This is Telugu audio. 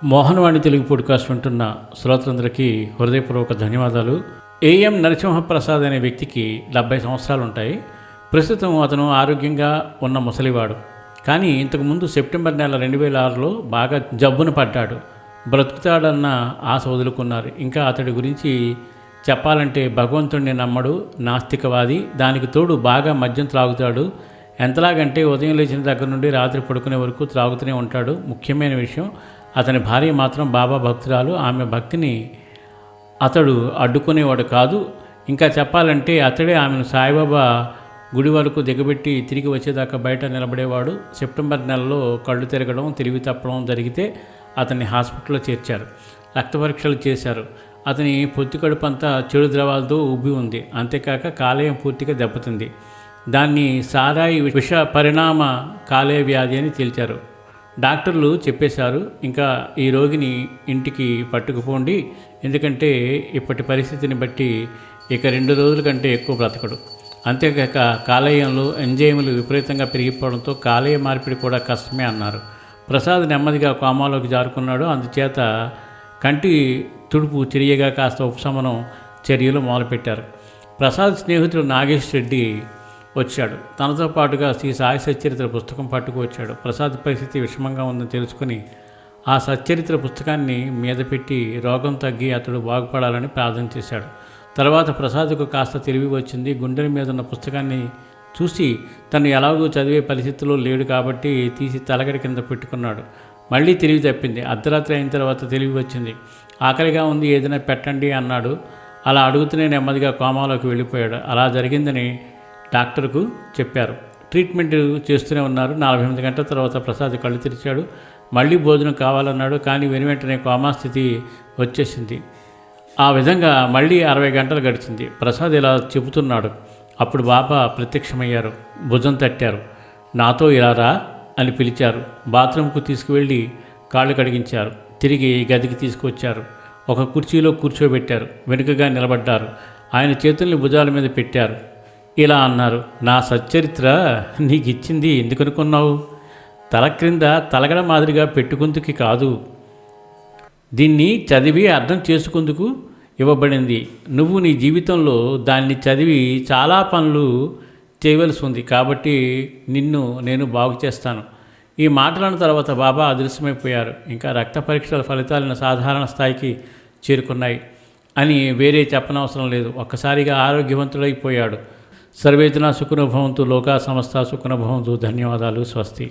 మోహనవాణి తెలుగు పోడ్కాస్ట్ వింటున్న శ్రోతలందరికీ హృదయపూర్వక ధన్యవాదాలు. ఏఎం నరసింహప్రసాద్ అనే వ్యక్తికి 70 సంవత్సరాలు ఉంటాయి. ప్రస్తుతం అతను ఆరోగ్యంగా ఉన్న ముసలివాడు. కానీ ఇంతకుముందు సెప్టెంబర్ నెల 2006లో బాగా జబ్బున పడ్డాడు. బ్రతుకుతాడన్న ఆశ వదులుకున్నారు. ఇంకా అతడి గురించి చెప్పాలంటే భగవంతుడిని నమ్మడు, నాస్తికవాది. దానికి తోడు బాగా మద్యం త్రాగుతాడు. ఎంతలాగంటే ఉదయం లేచిన దగ్గర నుండి రాత్రి పడుకునే వరకు త్రాగుతూనే ఉంటాడు. ముఖ్యమైన విషయం, అతని భార్య మాత్రం బాబా భక్తురాలు. ఆమె భక్తిని అతడు అడ్డుకునేవాడు కాదు. ఇంకా చెప్పాలంటే అతడే ఆమెను సాయిబాబా గుడి వరకు దిగబెట్టి తిరిగి వచ్చేదాకా బయట నిలబడేవాడు. సెప్టెంబర్ నెలలో కళ్ళు తిరగడం, తెలివి తప్పడం జరిగితే అతన్ని హాస్పిటల్లో చేర్చారు. రక్త పరీక్షలు చేశారు. అతని పొత్తి కడుపు అంతా చెడు ద్రవాలతో ఉబ్బి ఉంది. అంతేకాక కాలేయం పూర్తిగా దెబ్బతింది. దాన్ని సారాయి విష పరిణామ కాలేయ వ్యాధి అని తేల్చారు. డాక్టర్లు చెప్పేశారు, ఇంకా ఈ రోగిని ఇంటికి పట్టుకుపోండి, ఎందుకంటే ఇప్పటి పరిస్థితిని బట్టి ఇక 2 రోజుల కంటే ఎక్కువ బ్రతకడు. అంతేకాక కాలేయంలో ఎంజైములు విపరీతంగా పెరిగిపోవడంతో కాలేయ మార్పిడి కూడా కష్టమే అన్నారు. ప్రసాద్ నెమ్మదిగా కోమాలోకి జారుకున్నాడు. అందుచేత కంటి తుడుపు చర్యగా కాస్త ఉపశమనం చర్యలు మొదలుపెట్టారు. ప్రసాద్ స్నేహితుడు నాగేష్ రెడ్డి వచ్చాడు. తనతో పాటుగా శ్రీ సాయి సచ్చరిత్ర పుస్తకం పట్టుకు వచ్చాడు. ప్రసాద్ పరిస్థితి విషమంగా ఉందని తెలుసుకుని ఆ సచ్చరిత్ర పుస్తకాన్ని మీద పెట్టి రోగం తగ్గి అతడు బాగుపడాలని ప్రార్థన చేశాడు. తర్వాత ప్రసాద్కు కాస్త తెలివి వచ్చింది. గుండెల మీద ఉన్న పుస్తకాన్ని చూసి తను ఎలాగో చదివే పరిస్థితిలో లేడు కాబట్టి తీసి తలగడి కింద పెట్టుకున్నాడు. మళ్ళీ తెలివి తప్పింది. అర్ధరాత్రి అయిన తర్వాత తెలివి వచ్చింది. ఆకలిగా ఉంది, ఏదైనా పెట్టండి అన్నాడు. అలా అడుగుతూనే నెమ్మదిగా కోమాలోకి వెళ్ళిపోయాడు. అలా జరిగిందని డాక్టర్కు చెప్పారు. ట్రీట్మెంట్ చేస్తూనే ఉన్నారు. 48 గంటల తర్వాత ప్రసాద్ కళ్ళు తెరిచాడు. మళ్ళీ భోజనం కావాలన్నాడు. కానీ వెంటనే కోమా స్థితి వచ్చేసింది. ఆ విధంగా మళ్ళీ 60 గంటలు గడిచింది. ప్రసాద్ ఇలా చెబుతున్నాడు. అప్పుడు బాబా ప్రత్యక్షమయ్యారు. భుజం తట్టారు. నాతో ఇలా రా అని పిలిచారు. బాత్రూంకు తీసుకువెళ్ళి కాళ్ళు కడిగించారు. తిరిగి గదికి తీసుకొచ్చారు. ఒక కుర్చీలో కూర్చోబెట్టారు. వెనుకగా నిలబడ్డారు. ఆయన చేతుల్ని భుజాల మీద పెట్టారు. ఇలా అన్నారు, నా సచ్చరిత్ర నీకు ఇచ్చింది ఎందుకనుకున్నావు? తల క్రింద తలగడ మాదిరిగా పెట్టుకుందుకు కాదు, దీన్ని చదివి అర్థం చేసుకుందుకు ఇవ్వబడింది. నువ్వు నీ జీవితంలో దాన్ని చదివి చాలా పనులు చేయవలసి ఉంది. కాబట్టి నిన్ను నేను బాగు చేస్తాను. ఈ మాటలను తర్వాత బాబా అదృశ్యమైపోయారు. ఇంకా రక్త పరీక్షల ఫలితాలను సాధారణ స్థాయికి చేరుకున్నాయి అని వేరే చెప్పనవసరం లేదు. ఒక్కసారిగా ఆరోగ్యవంతుడైపోయాడు. సర్వేజన సుఖినో భవంతు, లోకా సమస్త సుఖినో భవంతు. ధన్యవాదాలు. స్వస్తి.